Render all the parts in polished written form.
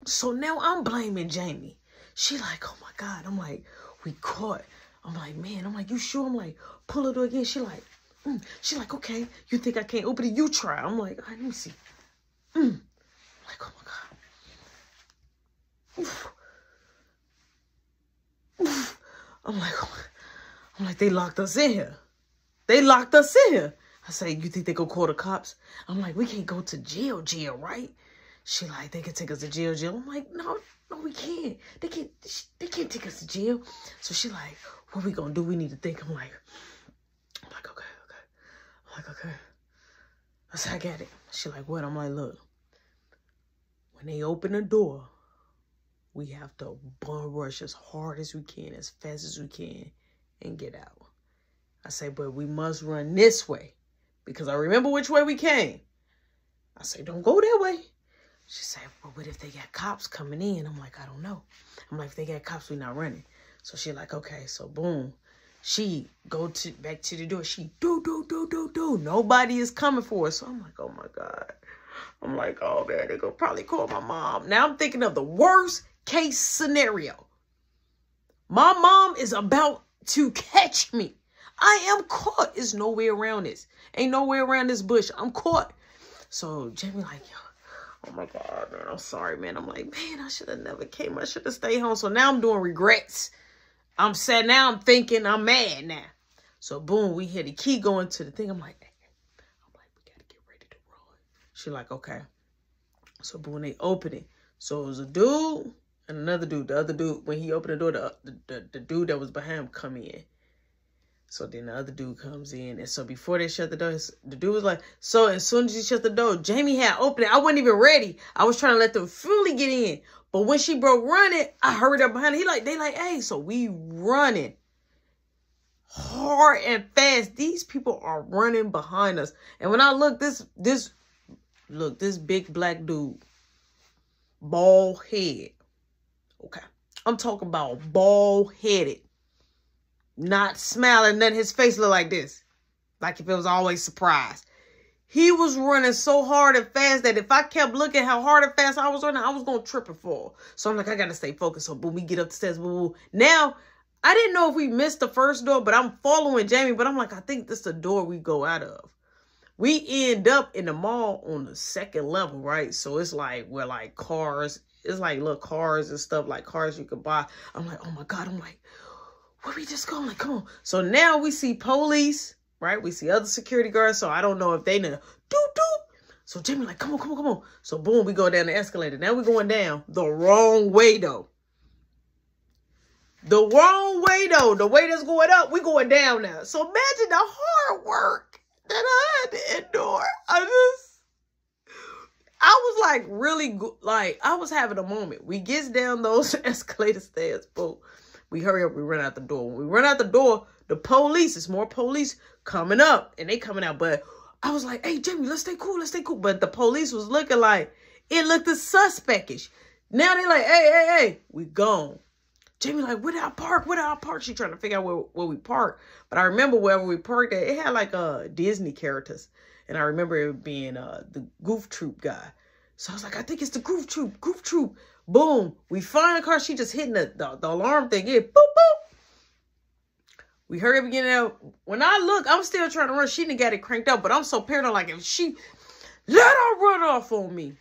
So now I'm blaming Jamie. She like, oh my God. I'm like, we caught. I'm like, man, I'm like, you sure? I'm like, pull the door again. She like, okay, you think I can't open it? You try. I'm like, all right, let me see. I'm like, oh my God. Oof. Oof. I'm like, they locked us in here. They locked us in here. I say, you think they gonna call the cops? I'm like, we can't go to jail, right? She like, they can take us to jail. I'm like, no, we can't. They can't take us to jail. So she like, what we gonna do? We need to think. I'm like, okay. I'm like, okay. I said, I got it. She like, what? I'm like, look, when they open the door, we have to bum rush as hard as we can, as fast as we can, and get out. I say, but we must run this way because I remember which way we came. I say, don't go that way. She said, but what if they got cops coming in? I'm like, I don't know. I'm like, if they got cops, we not running. So she like, okay. So boom, she go back to the door. She do. Nobody is coming for us. So I'm like, oh my God. I'm like, oh man, they gonna probably call my mom. Now I'm thinking of the worst case scenario. My mom is about to catch me. I am caught. There's no way around this. Ain't no way around this bush. I'm caught. So Jamie like, yo, oh my God, man, I'm sorry, man. I'm like, man, I should have never came. I should have stayed home. So now I'm doing regrets. I'm sad. Now I'm thinking I'm mad now. So boom, we hear the key going to the thing. I'm like, we got to get ready to run. She like, okay. So boom, they open it. So it was a dude and another dude. The other dude, when he opened the door, the dude that was behind him come in. So then the other dude comes in. And so before they shut the door, the dude was like, so as soon as he shut the door, Jamie had opened it. I wasn't even ready. I was trying to let them fully get in. But when she broke running, I hurried up behind her. They like, hey, so we running hard and fast. These people are running behind us. And when I look, this big black dude, bald head. Okay. I'm talking about bald headed. Not smiling, then his face looked like this. Like if it was always surprised. He was running so hard and fast that if I kept looking how hard and fast I was running, I was going to trip and fall. So I'm like, I got to stay focused. So boom, we get up the stairs. Boom. Now, I didn't know if we missed the first door, but I'm following Jamie. But I'm like, I think this is the door we go out of. We end up in the mall on the second level, right? So it's like, we're like cars. It's like little cars and stuff, like cars you could buy. I'm like, oh my God. I'm like, where we just going? Like, come on. So now we see police, right? We see other security guards. So I don't know if they know. So Jamie like, come on. So boom, we go down the escalator. Now we're going down the wrong way, though. The wrong way, though. The way that's going up, we going down now. So imagine the hard work that I had to endure. I was like really good. Like I was having a moment. We gets down those escalator stairs, boom. We hurry up, we run out the door. When we run out the door, the police, it's more police coming up and they coming out. But I was like, hey, Jamie, let's stay cool. But the police was looking like, it looked suspectish. Now they like, hey, we gone. Jamie like, where did I park? She trying to figure out where we parked. But I remember wherever we parked at, it had like Disney characters. And I remember it being the Goof Troop guy. So I was like, I think it's the Goof Troop. Boom. We find the car. She just hitting the alarm thing. Yeah, boop, boop. We hurry up and get out. When I look, I'm still trying to run. She didn't get it cranked up, but I'm so paranoid. Like, let her run off on me.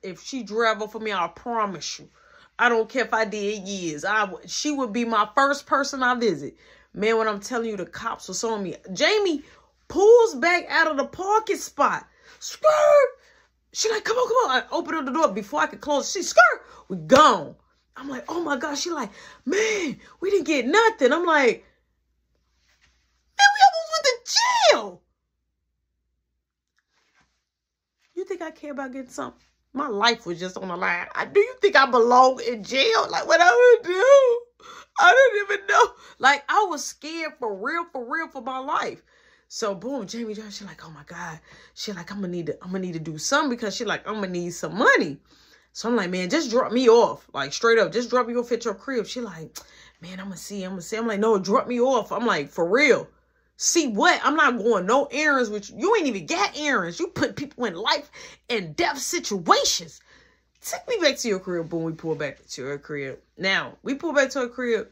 If she drive off of me, I promise you. I don't care if I did years. She would be my first person I visit. Man, when I'm telling you, the cops was on me. Jamie pulls back out of the parking spot. Skirt. She like, come on. I open up the door before I could close. She skirt. We gone. I'm like, oh my God. She like, man, we didn't get nothing. I'm like, man, we almost went to jail. You think I care about getting something? My life was just on the line. Do you think I belong in jail? Like, what I would do? I didn't even know. Like, I was scared for real for my life. So boom, Jamie, she like, oh my God. She like, I'm gonna need to do something because she like, I'm gonna need some money. So I'm like, man, just drop me off. Like straight up, just drop me off at your crib. She like, man, I'm gonna see. I'm like, no, drop me off. I'm like, for real. See what? I'm not going no errands with you. You ain't even got errands. You put people in life and death situations. take me back to your crib. Boom, we pull back to her crib. Now, we pull back to her crib.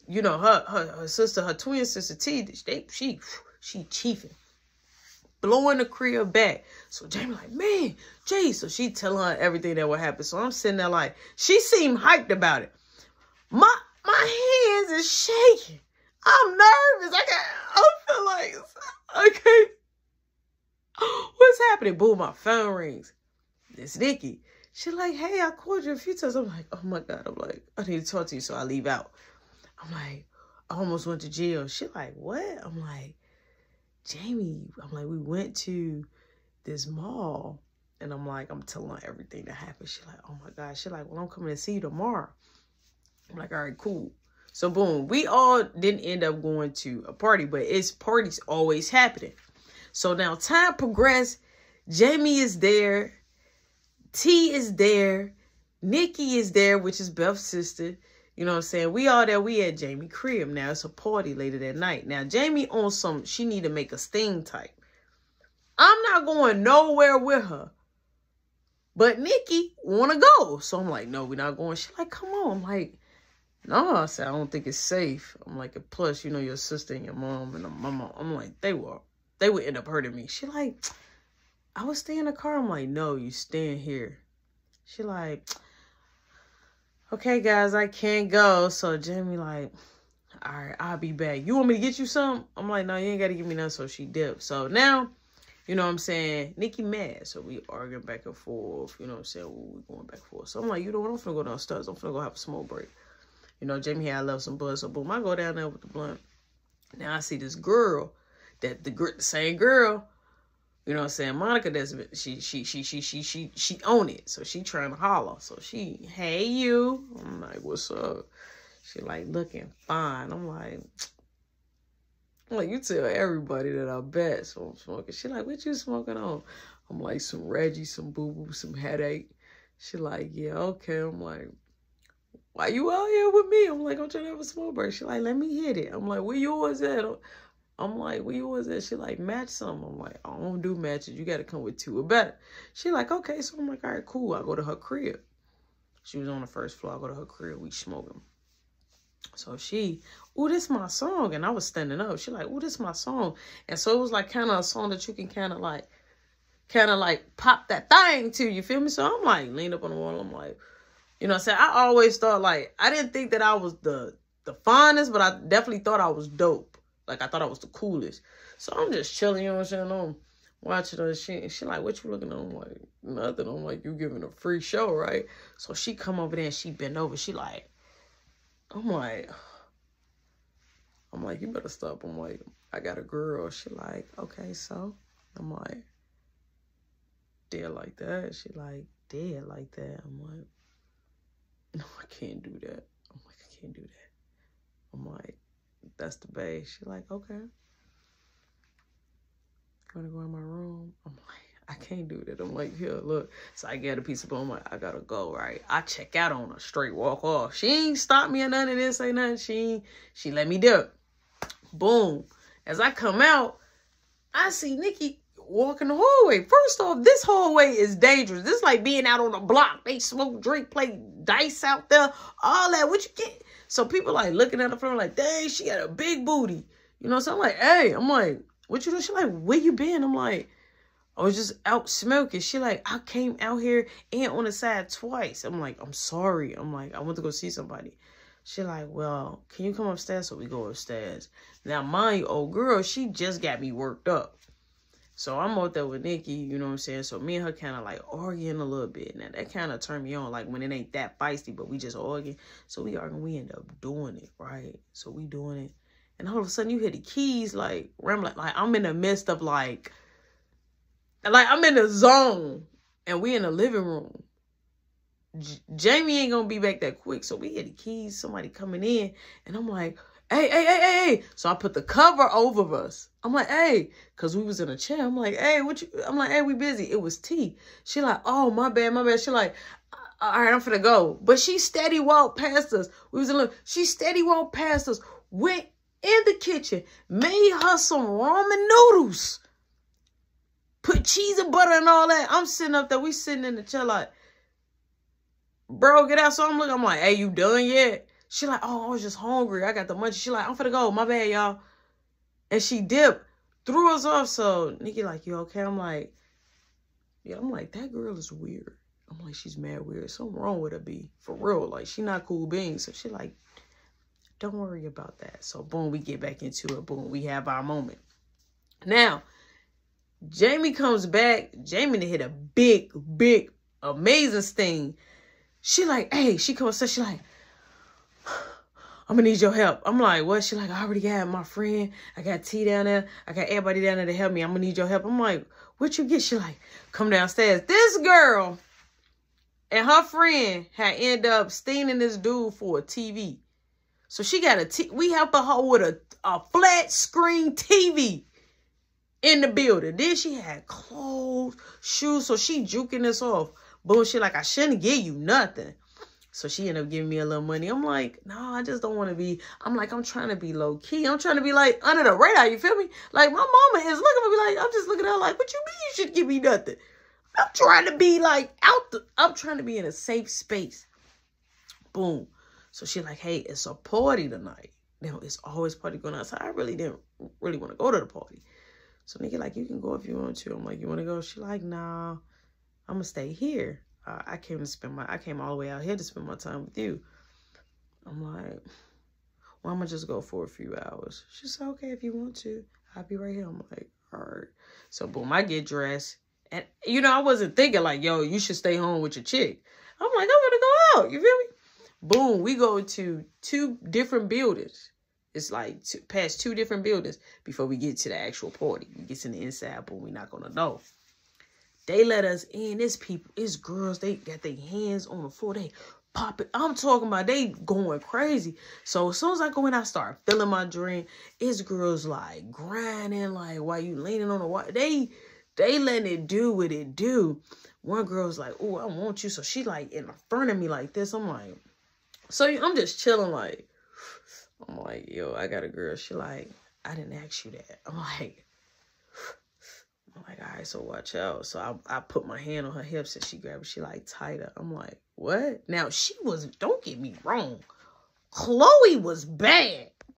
You know, her sister, her twin sister, T, she chiefing. Blowing the crib back. So Jamie like, man, Jay. So she telling her everything that would happen. So I'm sitting there like, she seemed hyped about it. My hands is shaking. I'm nervous. I feel like, okay. What's happening? Boom, my phone rings. It's Nikki. She like, hey, I called you a few times. I'm like, oh my God. I'm like, I need to talk to you. So I leave out. I'm like, I almost went to jail. She like, what? I'm like, Jamie, I'm like, we went to this mall. And I'm like, I'm telling her everything that happened. She like, oh my God. She like, well, I'm coming to see you tomorrow. I'm like, all right, cool. So boom, we all didn't end up going to a party, but it's parties always happening. So now time progressed. Jamie is there. T is there. Nikki is there, which is Beth's sister. You know what I'm saying? We all there. We at Jamie crib. Now it's a party later that night. Now Jamie on some, she need to make a sting type. I'm not going nowhere with her. But Nikki want to go. So I'm like, no, we're not going. She like, come on. I'm like, no. I said, I don't think it's safe. I'm like, plus, you know, your sister and your mom and my mom. I'm like, they would end up hurting me. She like, I would stay in the car. I'm like, no, you staying here. She like, okay, guys, I can't go. So Jamie like, all right, I'll be back. You want me to get you some? I'm like, no, you ain't got to give me none. So she dipped. So now, you know what I'm saying? Nikki mad. So we arguing back and forth. You know what I'm saying? We going back and forth. So I'm like, you know what? I'm finna go downstairs. I'm finna go have a smoke break. You know, Jamie had left some bud. So boom, I go down there with the blunt. Now I see this girl, the same girl. You know what I'm saying? Monica, she own it. So she trying to holler. So she, hey, you. I'm like, what's up? She like looking fine. I'm like, you tell everybody that I bet. So I'm smoking. She like, what you smoking on? I'm like, some Reggie, some boo-boo, some headache. She like, yeah, okay. I'm like, why you out here with me? I'm like, I'm trying to have a smoke break. She like, let me hit it. I'm like, where yours at? I'm like, where yours at? She like, match something. I'm like, I don't do matches. You got to come with two or better. She like, okay. So I'm like, all right, cool. I go to her crib. She was on the first floor. I go to her crib. We smoking. So she, ooh, this my song. And I was standing up. She like, ooh, this my song. And so it was like kind of a song that you can kind of like pop that thing to, you feel me? So I'm like, lean up on the wall. I'm like, you know what I'm saying? I always thought like, I didn't think that I was the finest, but I definitely thought I was dope. Like, I thought I was the coolest. So I'm just chilling, you know what I'm saying? I'm watching her shit. And she like, what you looking at? I'm like, nothing. I'm like, you giving a free show, right? So she come over there and she bend over. She like, I'm like, you better stop. I'm like, I got a girl. She like, okay, so? I'm like, dead like that? She like, dead like that? I'm like, no, I can't do that. I'm like, I can't do that. I'm like, that's the bae. She like, okay. Gonna go in my room. I'm like, I can't do that. I'm like, here, look. So I get a piece of bone. I'm like, I gotta go, right? I check out on her, straight walk off. She ain't stop me or nothing, didn't say nothing. She let me dip. Boom. As I come out, I see Nikki walking the hallway. First off, this hallway is dangerous. This is like being out on the block. They smoke, drink, play dice out there, all that. What you get? So people like looking at the front like, dang, she got a big booty. You know, so I'm like, hey, I'm like, what you doing? She like, where you been? I'm like, I was just out smoking. She like, I came out here and on the side twice. I'm like, I'm sorry. I'm like, I went to go see somebody. She like, well, can you come upstairs? So we go upstairs. Now, mind you, old girl, she just got me worked up. So I'm out there with Nikki, you know what I'm saying? So me and her kind of like arguing a little bit. Now that kind of turned me on, like when it ain't that feisty, but we just arguing. So we arguing, we end up doing it, right? So we doing it. And all of a sudden you hear the keys like rambling. Like I'm in the midst of like I'm in the zone. And we in the living room. Jamie ain't gonna be back that quick. So we hear the keys, somebody coming in. And I'm like, hey. So I put the cover over us. I'm like, hey, because we was in a chair. I'm like, hey, I'm like, hey, we busy. It was T. She like, oh, my bad. She like, all right, I'm finna go. But she steady walked past us. She steady walked past us, went in the kitchen, made her some ramen noodles, put cheese and butter and all that. I'm sitting up there. We sitting in the chair like, bro, get out. So I'm looking, I'm like, hey, you done yet? She like, oh, I was just hungry. I got the munchies. She like, I'm finna go. My bad, y'all. And she dipped, threw us off. So Nikki like, you okay? I'm like, yeah. I'm like, that girl is weird. I'm like, she's mad weird. Something wrong with her, B. For real. Like, she not cool being. So she like, don't worry about that. So boom, we get back into it. Boom, we have our moment. Now, Jamie comes back. Jamie hit a big, amazing sting. She like, hey, she comes and she like, I'm gonna need your help. I'm like, what? She like, I already got my friend. I got T down there. I got everybody down there to help me. I'm gonna need your help. I'm like, what you get? She like, come downstairs. This girl and her friend had ended up stinging this dude for a TV. So she got we helped her with a flat screen TV in the building. Then she had clothes, shoes. So she juking us off. Boom, she like, I shouldn't give you nothing. So she ended up giving me a little money. I'm like, no, I just don't want to be. I'm like, I'm trying to be low key. I'm trying to be like under the radar. You feel me? Like my mama is looking at me like, I'm just looking at her like, what you mean you should give me nothing? I'm trying to be like I'm trying to be in a safe space. Boom. So she like, hey, it's a party tonight. Now it's always party going on. So I really didn't want to go to the party. So nigga like, you can go if you want to. I'm like, you want to go? She like, nah, I'm gonna stay here. I came all the way out here to spend my time with you. I'm like, well, I'm gonna just go for a few hours. She said, okay, if you want to, I'll be right here. I'm like, all right. So boom, I get dressed. And you know, I wasn't thinking like, yo, you should stay home with your chick. I'm like, I'm gonna go out. You feel me? Boom, we go to 2 different buildings. It's like past 2 different buildings before we get to the actual party. We get to the inside, boom, we knock on the door. They let us in. It's girls. They got their hands on the floor. They pop it. I'm talking about they going crazy. So as soon as I go in, I start feeling my drink. It's girls like grinding, like why you leaning on the wall. They letting it do what it do. One girl's like, oh, I want you. So she like in front of me like this. I'm like, so I'm just chilling like, I'm like, yo, I got a girl. She like, I didn't ask you that. I'm like, all right, so watch out. So I put my hand on her hips and she grabbed it. She like tighter. I'm like, what? Now she was, don't get me wrong, Chloe was bad.